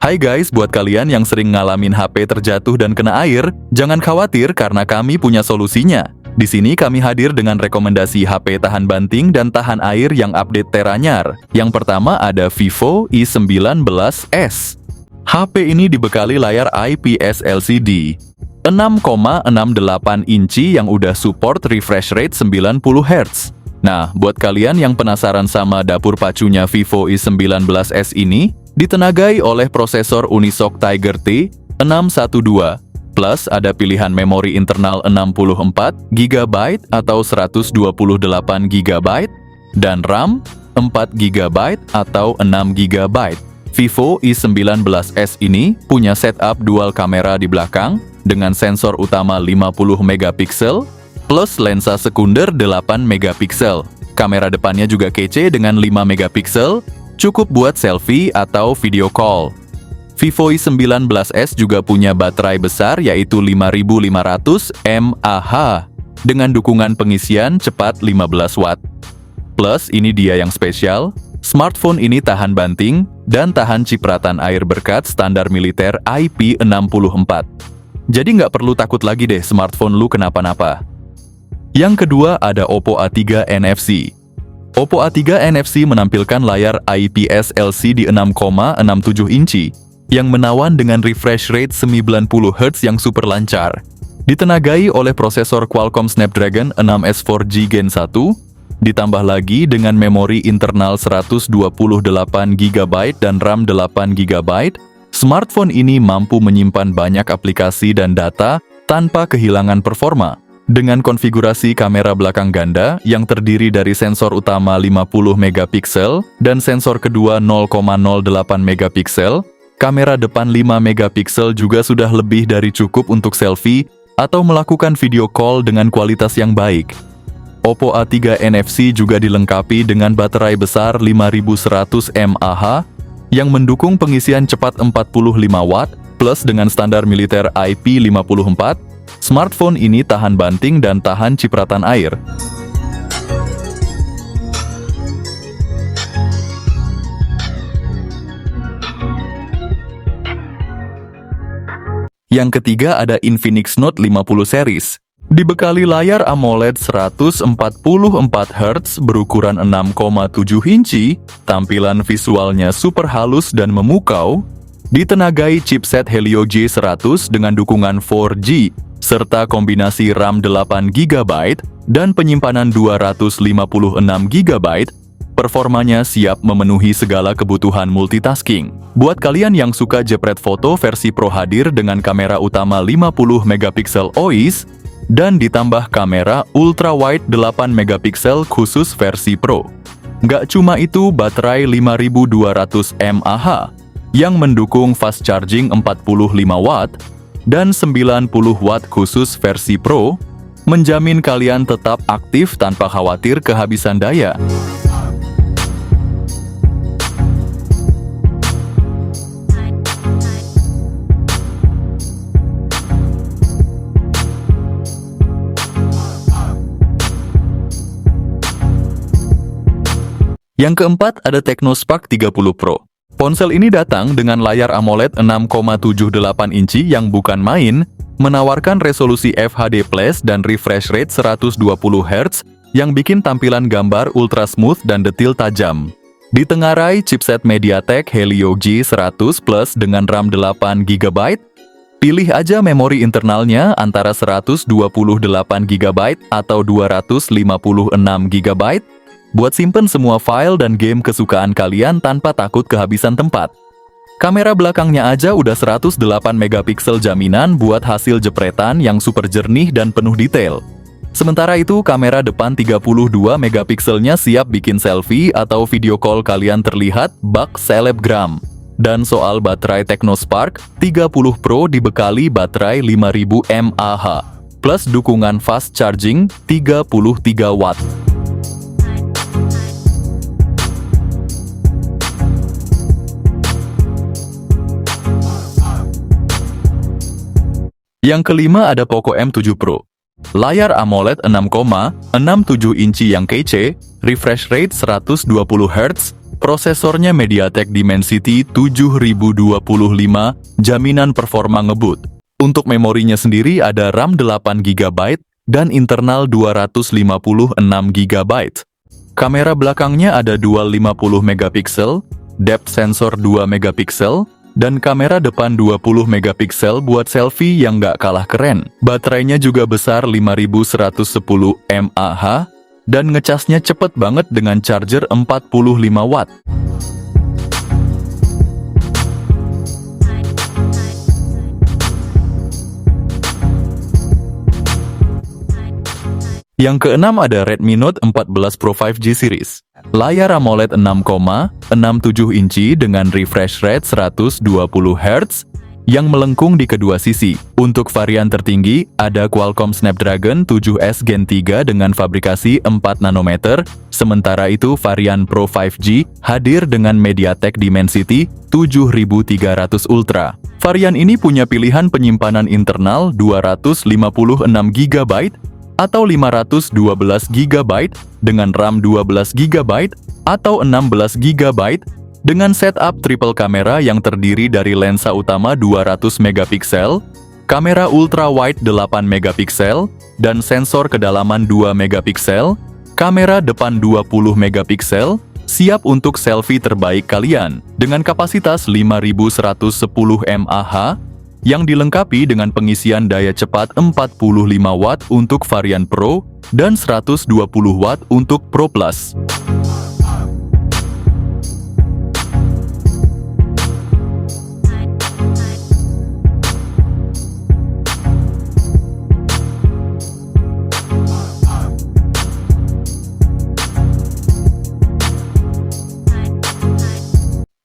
Hai guys, buat kalian yang sering ngalamin HP terjatuh dan kena air, jangan khawatir karena kami punya solusinya. Di sini kami hadir dengan rekomendasi HP tahan banting dan tahan air yang update teranyar. Yang pertama ada Vivo i19s. HP ini dibekali layar IPS LCD 6,68 inci yang udah support refresh rate 90 Hz. Nah, buat kalian yang penasaran sama dapur pacunya Vivo i19s ini, ditenagai oleh prosesor Unisoc Tiger T612, plus ada pilihan memori internal 64 GB atau 128 GB, dan RAM 4 GB atau 6 GB. Vivo i19s ini punya setup dual kamera di belakang dengan sensor utama 50 megapiksel plus lensa sekunder 8 megapiksel. Kamera depannya juga kece dengan 5 megapiksel, cukup buat selfie atau video call. Vivo i19s juga punya baterai besar yaitu 5500 mAh dengan dukungan pengisian cepat 15 watt. Plus ini dia yang spesial, smartphone ini tahan banting dan tahan cipratan air berkat standar militer IP64. Jadi nggak perlu takut lagi deh smartphone lu kenapa-napa. Yang kedua ada Oppo A3 NFC. Oppo A3 NFC menampilkan layar IPS LCD 6,67 inci yang menawan dengan refresh rate 90 Hz yang super lancar. Ditenagai oleh prosesor Qualcomm Snapdragon 6S 4G Gen 1, ditambah lagi dengan memori internal 128 GB dan RAM 8 GB, smartphone ini mampu menyimpan banyak aplikasi dan data tanpa kehilangan performa. Dengan konfigurasi kamera belakang ganda yang terdiri dari sensor utama 50 megapiksel dan sensor kedua 0,08 megapiksel, kamera depan 5 megapiksel juga sudah lebih dari cukup untuk selfie atau melakukan video call dengan kualitas yang baik. Oppo A3 NFC juga dilengkapi dengan baterai besar 5100 mAh yang mendukung pengisian cepat 45 watt plus dengan standar militer IP54. Smartphone ini tahan banting dan tahan cipratan air. Yang ketiga ada Infinix Note 50 series. Dibekali layar AMOLED 144 Hz berukuran 6,7 inci, tampilan visualnya super halus dan memukau, ditenagai chipset Helio G100 dengan dukungan 4G, serta kombinasi RAM 8 GB dan penyimpanan 256 GB, performanya siap memenuhi segala kebutuhan multitasking. Buat kalian yang suka jepret foto, versi Pro hadir dengan kamera utama 50 megapiksel OIS dan ditambah kamera ultra wide 8 megapiksel khusus versi Pro. Nggak cuma itu, baterai 5200 mAh yang mendukung fast charging 45 watt dan 90 watt khusus versi Pro, menjamin kalian tetap aktif tanpa khawatir kehabisan daya. Yang keempat ada Technospark 30 Pro. Ponsel ini datang dengan layar AMOLED 6,78 inci yang bukan main, menawarkan resolusi FHD+ dan refresh rate 120 Hz yang bikin tampilan gambar ultra smooth dan detil tajam. Ditengarai chipset MediaTek Helio G100 Plus dengan RAM 8 GB. Pilih aja memori internalnya antara 128 GB atau 256 GB. Buat simpen semua file dan game kesukaan kalian tanpa takut kehabisan tempat. Kamera belakangnya aja udah 108 megapiksel jaminan buat hasil jepretan yang super jernih dan penuh detail. Sementara itu, kamera depan 32 megapikselnya siap bikin selfie atau video call kalian terlihat bak selebgram. Dan soal baterai Technospark 30 Pro dibekali baterai 5000 mAh plus dukungan fast charging 33 watt. Yang kelima ada Poco M7 Pro. Layar AMOLED 6,67 inci yang kece, refresh rate 120 Hz, Prosesornya MediaTek Dimensity 7025, jaminan performa ngebut. Untuk memorinya sendiri ada RAM 8GB dan internal 256 GB. Kamera belakangnya ada dual 50 megapiksel, depth sensor 2 megapiksel, dan kamera depan 20 megapiksel buat selfie yang nggak kalah keren. Baterainya juga besar 5110 mAh, dan ngecasnya cepet banget dengan charger 45 watt. Yang keenam ada Redmi Note 14 Pro 5G series. Layar AMOLED 6,67 inci dengan refresh rate 120 Hz yang melengkung di kedua sisi. Untuk varian tertinggi, ada Qualcomm Snapdragon 7S Gen 3 dengan fabrikasi 4 nanometer, sementara itu varian Pro 5G hadir dengan MediaTek Dimensity 7300 Ultra. Varian ini punya pilihan penyimpanan internal 256 GB atau 512 GB dengan RAM 12 GB atau 16 GB dengan setup triple kamera yang terdiri dari lensa utama 200 megapiksel, kamera ultra wide 8 megapiksel, dan sensor kedalaman 2 megapiksel, kamera depan 20 megapiksel, siap untuk selfie terbaik kalian dengan kapasitas 5110 mAh yang dilengkapi dengan pengisian daya cepat 45 Watt untuk varian Pro dan 120 Watt untuk Pro Plus.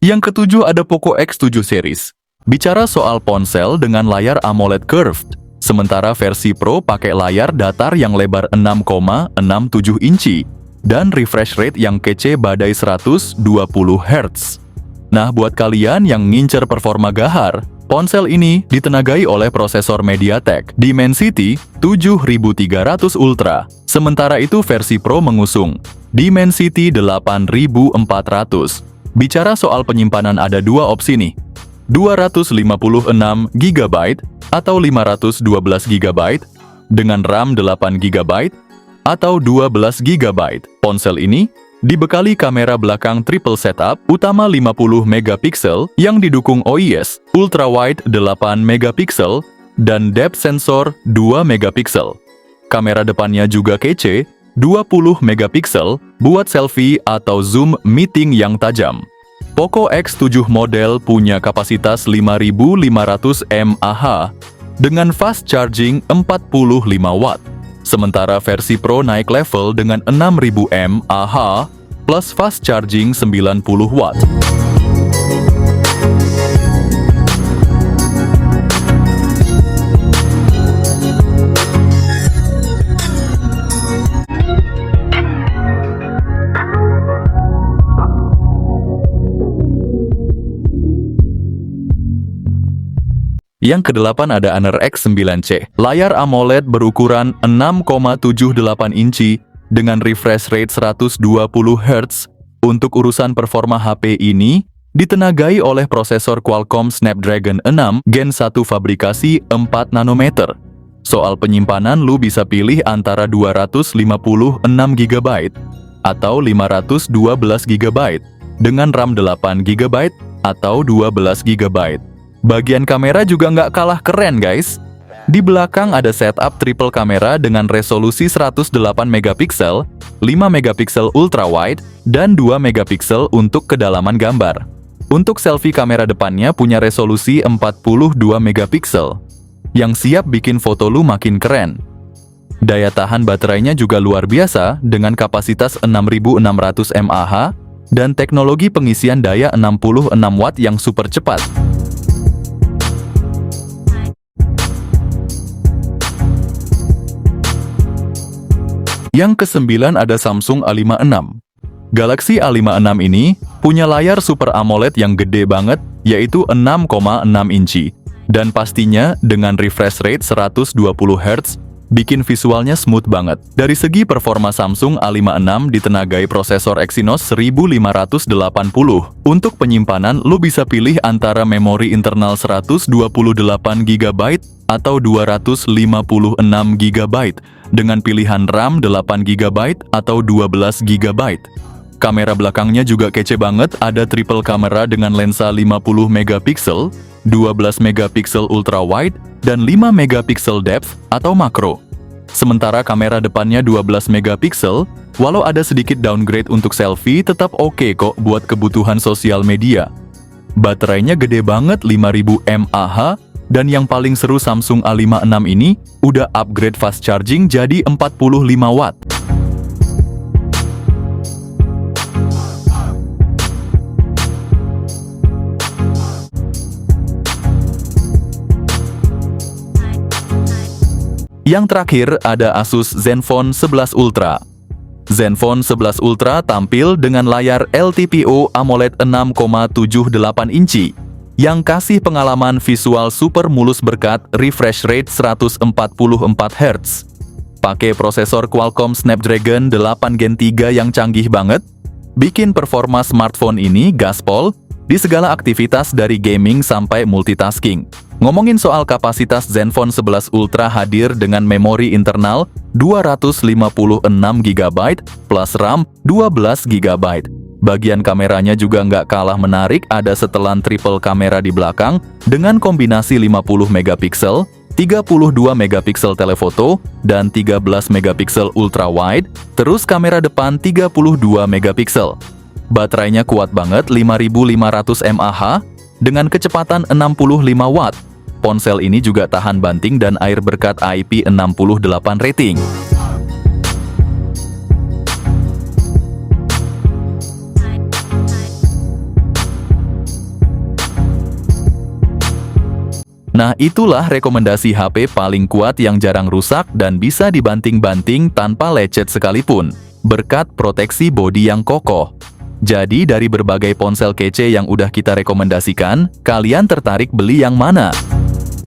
Yang ketujuh ada Poco X7 series. Bicara soal ponsel dengan layar AMOLED curved, sementara versi Pro pakai layar datar yang lebar 6,67 inci dan refresh rate yang kece badai 120 Hz. Nah, buat kalian yang ngincer performa gahar, ponsel ini ditenagai oleh prosesor MediaTek Dimensity 7300 Ultra. Sementara itu versi Pro mengusung Dimensity 8400. Bicara soal penyimpanan ada dua opsi nih. 256 GB atau 512 GB dengan RAM 8 GB atau 12 GB. Ponsel ini dibekali kamera belakang triple setup utama 50 megapiksel yang didukung OIS, ultra wide 8 megapiksel dan depth sensor 2 megapiksel. Kamera depannya juga kece, 20 megapiksel buat selfie atau zoom meeting yang tajam. Poco X7 model punya kapasitas 5500 mAh dengan fast charging 45 Watt. Sementara versi Pro naik level dengan 6000 mAh plus fast charging 90 Watt. Yang kedelapan ada Honor X9C. Layar AMOLED berukuran 6,78 inci dengan refresh rate 120 Hz. Untuk urusan performa HP ini ditenagai oleh prosesor Qualcomm Snapdragon 6 Gen 1 fabrikasi 4 nanometer. Soal penyimpanan lu bisa pilih antara 256 GB atau 512 GB dengan RAM 8 GB atau 12 GB. Bagian kamera juga nggak kalah keren guys. Di belakang ada setup triple kamera dengan resolusi 108 megapiksel, 5 megapiksel ultra wide, dan 2 megapiksel untuk kedalaman gambar. Untuk selfie kamera depannya punya resolusi 42 megapiksel, yang siap bikin foto lu makin keren. Daya tahan baterainya juga luar biasa dengan kapasitas 6600 mAh dan teknologi pengisian daya 66 Watt yang super cepat. Yang kesembilan ada Samsung A56. Galaxy A56 ini punya layar Super AMOLED yang gede banget, yaitu 6,6 inci. Dan pastinya dengan refresh rate 120 Hz bikin visualnya smooth banget. Dari segi performa Samsung A56 ditenagai prosesor Exynos 1580. Untuk penyimpanan, lo bisa pilih antara memori internal 128 GB atau 256 GB dengan pilihan RAM 8 GB atau 12 GB. Kamera belakangnya juga kece banget, ada triple kamera dengan lensa 50 megapiksel, 12 megapiksel ultra wide, dan 5 megapiksel depth atau makro. Sementara kamera depannya 12 megapiksel, walau ada sedikit downgrade untuk selfie, tetap oke kok buat kebutuhan sosial media. Baterainya gede banget 5000 mAh, dan yang paling seru Samsung A56 ini udah upgrade fast charging jadi 45 watt. Yang terakhir ada Asus Zenfone 11 Ultra. Zenfone 11 Ultra tampil dengan layar LTPO AMOLED 6,78 inci yang kasih pengalaman visual super mulus berkat refresh rate 144 Hz. Pakai prosesor Qualcomm Snapdragon 8 Gen 3 yang canggih banget, bikin performa smartphone ini gaspol di segala aktivitas dari gaming sampai multitasking. Ngomongin soal kapasitas, Zenfone 11 Ultra hadir dengan memori internal 256 GB plus RAM 12 GB. Bagian kameranya juga nggak kalah menarik, ada setelan triple kamera di belakang dengan kombinasi 50 megapiksel, 32 megapiksel telefoto, dan 13 megapiksel ultra wide, terus kamera depan 32 megapiksel. Baterainya kuat banget 5500 mAh dengan kecepatan 65 watt. Ponsel ini juga tahan banting dan air berkat IP68 rating. Nah, itulah rekomendasi HP paling kuat yang jarang rusak dan bisa dibanting-banting tanpa lecet sekalipun, berkat proteksi bodi yang kokoh. Jadi dari berbagai ponsel kece yang udah kita rekomendasikan, kalian tertarik beli yang mana?